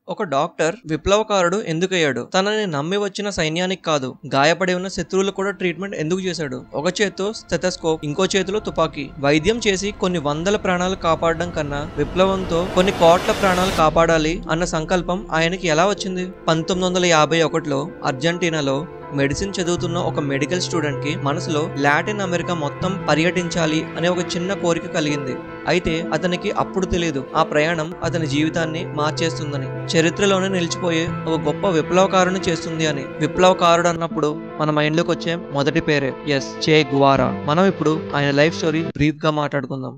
ఒక డాక్టర్ విప్లవకారుడు ఎందుకయ్యాడు? తనని నమ్మి వచ్చిన సైన్యానికి కాదు, గాయపడి ఉన్న శత్రువులు కూడా ట్రీట్మెంట్ ఎందుకు చేశాడు? ఒక చేతితో స్టెథోస్కోప్, ఇంకో చేతిలో తుపాకీ. వైద్యం చేసి కొన్ని వందల ప్రాణాలు కాపాడడం కన్నా విప్లవంతో కొన్ని కోట్ల ప్రాణాలు కాపాడాలి అన్న సంకల్పం ఆయనకి ఎలా వచ్చింది? 1951లో అర్జెంటీనాలో మెడిసిన్ చదువుతున్న ఒక మెడికల్ స్టూడెంట్ కి మనసులో లాటిన్ అమెరికా మొత్తం పర్యటించాలి అనే ఒక చిన్న కోరిక కలిగింది. అయితే అతనికి అప్పుడు తెలియదు ఆ ప్రయాణం అతని జీవితాన్ని మార్చేస్తుందని, చరిత్రలోనే నిలిచిపోయే ఒక గొప్ప విప్లవకారుని చేస్తుంది అని. విప్లవకారుడు అన్నప్పుడు మన మైండ్ లోకి వచ్చే మొదటి పేరే చే గువారా. మనం ఇప్పుడు ఆయన లైఫ్ స్టోరీ బ్రీఫ్ గా మాట్లాడుకుందాం.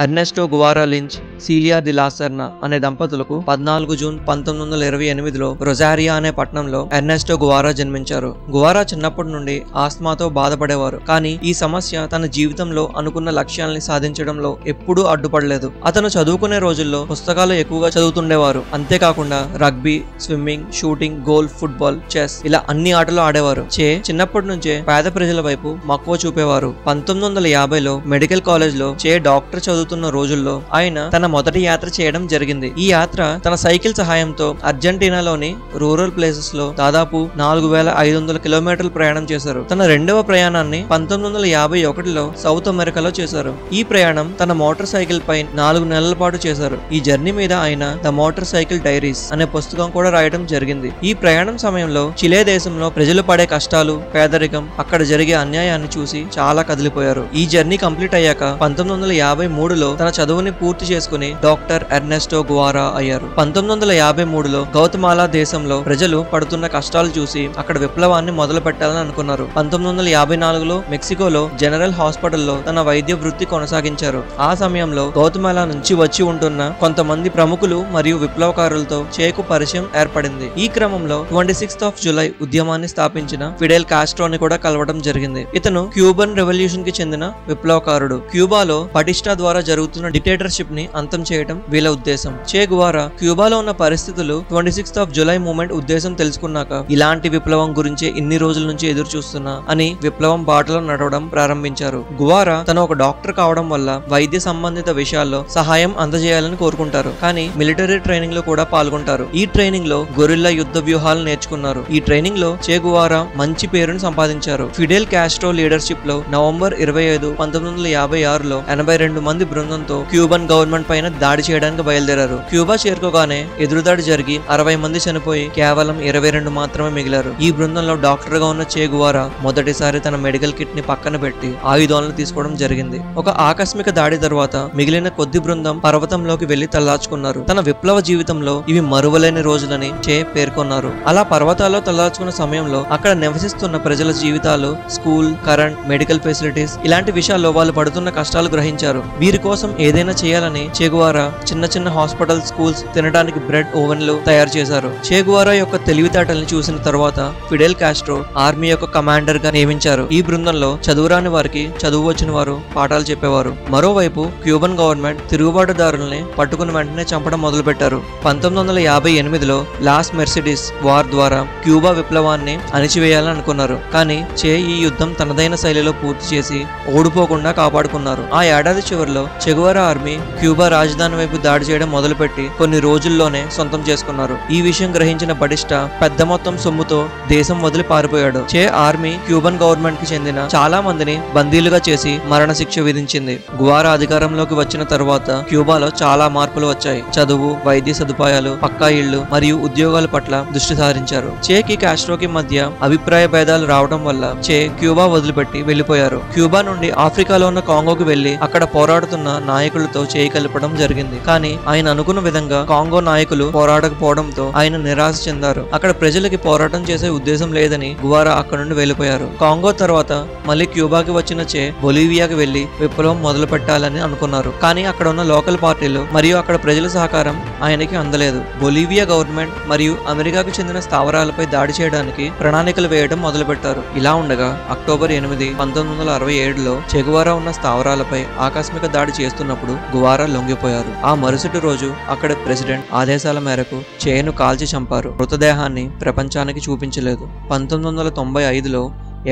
Ernesto Guevara Lynch, Celia de la Serna అనే దంపతులకు 14 జూన్ 1928లో రొజారియా అనే పట్టణంలో ఎర్నెస్టో గువారా జన్మించారు. గువారా చిన్నప్పటి నుండి ఆస్మాతో బాధపడేవారు. కానీ ఈ సమస్య తన జీవితంలో అనుకున్న లక్ష్యాల్ని సాధించడంలో ఎప్పుడూ అడ్డుపడలేదు. అతను చదువుకునే రోజుల్లో పుస్తకాలు ఎక్కువగా చదువుతుండేవారు. అంతేకాకుండా rugby, swimming, shooting, golf, football, chess ఇలా అన్ని ఆటలు ఆడేవారు. చిన్నప్పటి నుంచే పేద ప్రజల వైపు మక్కువ చూపేవారు. 1950లో మెడికల్ కాలేజ్ లో డాక్టర్ చదువుతున్న రోజుల్లో ఆయన తన మొదటి యాత్ర చేయడం జరిగింది. ఈ యాత్ర తన సైకిల్ సహాయంతో అర్జెంటీనాలోని రూరల్ ప్లేసెస్ లో దాదాపు 4500 కిలోమీటర్లు ప్రయాణం చేశారు. తన రెండవ ప్రయాణాన్ని 1951లో సౌత్ అమెరికాలో చేశారు. ఈ ప్రయాణం తన మోటార్ సైకిల్ పై 4 నెలల పాటు చేశారు. ఈ జర్నీ మీద ఆయన ద మోటార్ సైకిల్ డైరీస్ అనే పుస్తకం కూడా రాయడం జరిగింది. ఈ ప్రయాణం సమయంలో చిలే దేశంలో ప్రజలు పడే కష్టాలు, పేదరికం, అక్కడ జరిగే అన్యాయాన్ని చూసి చాలా కదిలిపోయారు. ఈ జర్నీ కంప్లీట్ అయ్యాక 1953లో తన చదువుని పూర్తి చేసుకుని డాక్టర్ ఎర్నెస్టో గువారా అయ్యారు. 1953లో గౌతమాలా దేశంలో ప్రజలు పడుతున్న కష్టాలు చూసి అక్కడ విప్లవాన్ని మొదలు పెట్టాలని అనుకున్నారు. 1954లో మెక్సికోలో జనరల్ హాస్పిటల్లో తన వైద్య వృత్తి కొనసాగించారు. ఆ సమయంలో గౌతమాలా నుంచి వచ్చి ఉంటున్న కొంతమంది ప్రముఖులు మరియు విప్లవకారులతో చేకు పరిచయం ఏర్పడింది. ఈ క్రమంలో 26th జూలై ఉద్యమాన్ని స్థాపించిన ఫిడెల్ కాస్ట్రోని కూడా కలవడం జరిగింది. ఇతను క్యూబన్ రెవల్యూషన్ కి చెందిన విప్లవకారుడు. క్యూబాలో బటిస్టా ద్వారా జరుగుతున్న డిక్టేటర్షిప్ ని అంతం చేయడం వీళ్ళ ఉద్దేశం. చే గువారా క్యూబాలో ఉన్న పరిస్థితులు 26th జూలై మూమెంట్ ఉద్దేశం తెలుసుకున్నాక ఇలాంటి విప్లవం గురించి ఇన్ని రోజుల నుంచి ఎదురు చూస్తున్నా అని విప్లవం బాటలో నడవడం ప్రారంభించారు. గువారా తను ఒక డాక్టర్ కావడం వల్ల వైద్య సంబంధిత విషయాల్లో సహాయం అందజేయాలని కోరుకుంటారు. కానీ మిలిటరీ ట్రైనింగ్ లో కూడా పాల్గొంటారు. ఈ ట్రైనింగ్ లో గొరిల్లా యుద్ధ వ్యూహాలు నేర్చుకున్నారు. ఈ ట్రైనింగ్ లో చే గువారా మంచి పేరును సంపాదించారు. ఫిడెల్ కాస్ట్రో లీడర్షిప్ లో నవంబర్ 25, 1956లో 82 మంది బృందంతో క్యూబన్ గవర్నమెంట్ పైన దాడి చేయడానికి బయలుదేరారు. క్యూబా చేరుకోగానే ఎదురుదాడి జరిగి 60 మంది చనిపోయి కేవలం 22 మాత్రమే మిగిలారు. ఈ బృందంలో డాక్టర్ గా ఉన్న చే గువారా మొదటిసారి తన మెడికల్ కిట్ ని పక్కన పెట్టి ఆయుధాలను తీసుకోవడం జరిగింది. ఒక ఆకస్మిక దాడి తర్వాత మిగిలిన కొద్ది బృందం పర్వతంలోకి వెళ్లి తల్లాచుకున్నారు. తన విప్లవ జీవితంలో ఇవి మరువలేని రోజులని చే పేర్కొన్నారు. అలా పర్వతాల్లో తల్లాచుకున్న సమయంలో అక్కడ నివసిస్తున్న ప్రజల జీవితాలు, స్కూల్, కరెంట్, మెడికల్ ఫెసిలిటీస్ ఇలాంటి విషయాల్లో వాళ్ళు పడుతున్న కష్టాలు గ్రహించారు. వీరి కోసం ఏదైనా చేయాలని చే గువారా చిన్న చిన్న హాస్పిటల్, స్కూల్స్, తినడానికి బ్రెడ్, ఓవెన్లు తయారు చేశారు. చే గువారా యొక్క తెలివితేటల్ని చూసిన తర్వాత ఫిడెల్ కాస్ట్రో ఆర్మీ యొక్క కమాండర్ గా నియమించారు. ఈ బృందంలో చదువురాని వారికి చదువు వచ్చిన వారు పాఠాలు చెప్పేవారు. మరోవైపు క్యూబన్ గవర్నమెంట్ తిరుగుబాటుదారుల్ని పట్టుకుని వెంటనే చంపడం మొదలు పెట్టారు. 1958లో లాస్ మెర్సిడీస్ వార్ ద్వారా క్యూబా విప్లవాన్ని అణిచివేయాలని అనుకున్నారు. కానీ చే ఈ యుద్ధం తనదైన శైలిలో పూర్తి చేసి ఓడిపోకుండా కాపాడుకున్నారు. ఆ ఏడాది చివరిలో చే గువారా ఆర్మీ క్యూబా రాజధాని వైపు దాడి చేయడం మొదలుపెట్టి కొన్ని రోజుల్లోనే సొంతం చేసుకున్నారు. ఈ విషయం గ్రహించిన బటిస్టా పెద్ద మొత్తం సొమ్ముతో దేశం వదిలి పారిపోయాడు. చే ఆర్మీ క్యూబన్ గవర్నమెంట్ కి చెందిన చాలా మందిని బందీలుగా చేసి మరణశిక్ష విధించింది. గువారా అధికారంలోకి వచ్చిన తర్వాత క్యూబాలో చాలా మార్పులు వచ్చాయి. చదువు, వైద్య సదుపాయాలు, పక్కా ఇళ్లు మరియు ఉద్యోగాల పట్ల దృష్టి సారించారు. చేకి కాస్ట్రోకి మధ్య అభిప్రాయ భేదాలు రావడం వల్ల చే క్యూబా వదిలిపెట్టి వెళ్లిపోయారు. క్యూబా నుండి ఆఫ్రికాలో ఉన్న కాంగోకి వెళ్లి అక్కడ పోరాడుతున్న నాయకులతో చేయి కలపడం చెప్పడం జరిగింది. కానీ ఆయన అనుకున్న విధంగా కాంగో నాయకులు పోరాడకపోవడంతో ఆయన నిరాశ చెందారు. అక్కడ ప్రజలకి పోరాటం చేసే ఉద్దేశం లేదని గువారా అక్కడ నుండి వెళ్లిపోయారు. కాంగో తర్వాత మళ్ళీ క్యూబాకి వచ్చిన చే బొలీవియాకి వెళ్లి విప్లవం మొదలు పెట్టాలని అనుకున్నారు. కానీ అక్కడ ఉన్న లోకల్ పార్టీలు మరియు అక్కడ ప్రజల సహకారం ఆయనకి అందలేదు. బొలీవియా గవర్నమెంట్ మరియు అమెరికాకు చెందిన స్థావరాలపై దాడి చేయడానికి ప్రణాళికలు వేయడం మొదలుపెట్టారు. ఇలా ఉండగా అక్టోబర్ 8, 1967లో చెగువారా ఉన్న స్థావరాలపై ఆకస్మిక దాడి చేస్తున్నప్పుడు గువారా లొంగిపోయారు. ఆ మరుసటి రోజు అక్కడ ప్రెసిడెంట్ ఆదేశాల మేరకు చేను కాల్చి చంపారు. మృతదేహాన్ని ప్రపంచానికి చూపించలేదు. 1995లో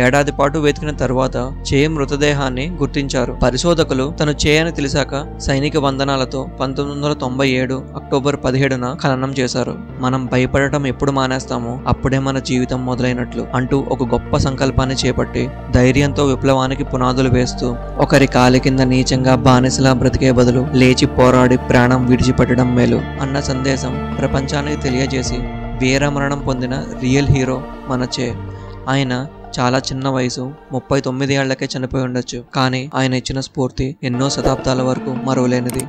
ఏడాది పాటు వెతికిన తరువాత చే మృతదేహాన్ని గుర్తించారు. పరిశోధకులు తను చే అని తెలిసాక సైనిక వందనాలతో 1997 అక్టోబర్ 17న ఖననం చేశారు. మనం భయపడటం ఎప్పుడు మానేస్తామో అప్పుడే మన జీవితం మొదలైనట్లు అంటూ ఒక గొప్ప సంకల్పాన్ని చేపట్టి ధైర్యంతో విప్లవానికి పునాదులు వేస్తూ ఒకరి కాలి కింద నీచంగా బానిసలా బ్రతికే బదులు లేచి పోరాడి ప్రాణం విడిచిపెట్టడం మేలు అన్న సందేశం ప్రపంచానికి తెలియజేసి వీరమరణం పొందిన రియల్ హీరో మన చే. ఆయన చాలా చిన్న వయసు 39 ఏళ్లకే చనిపోయి ఉండొచ్చు. కానీ ఆయన ఇచ్చిన స్ఫూర్తి ఎన్నో శతాబ్దాల వరకు మరువలేనిది.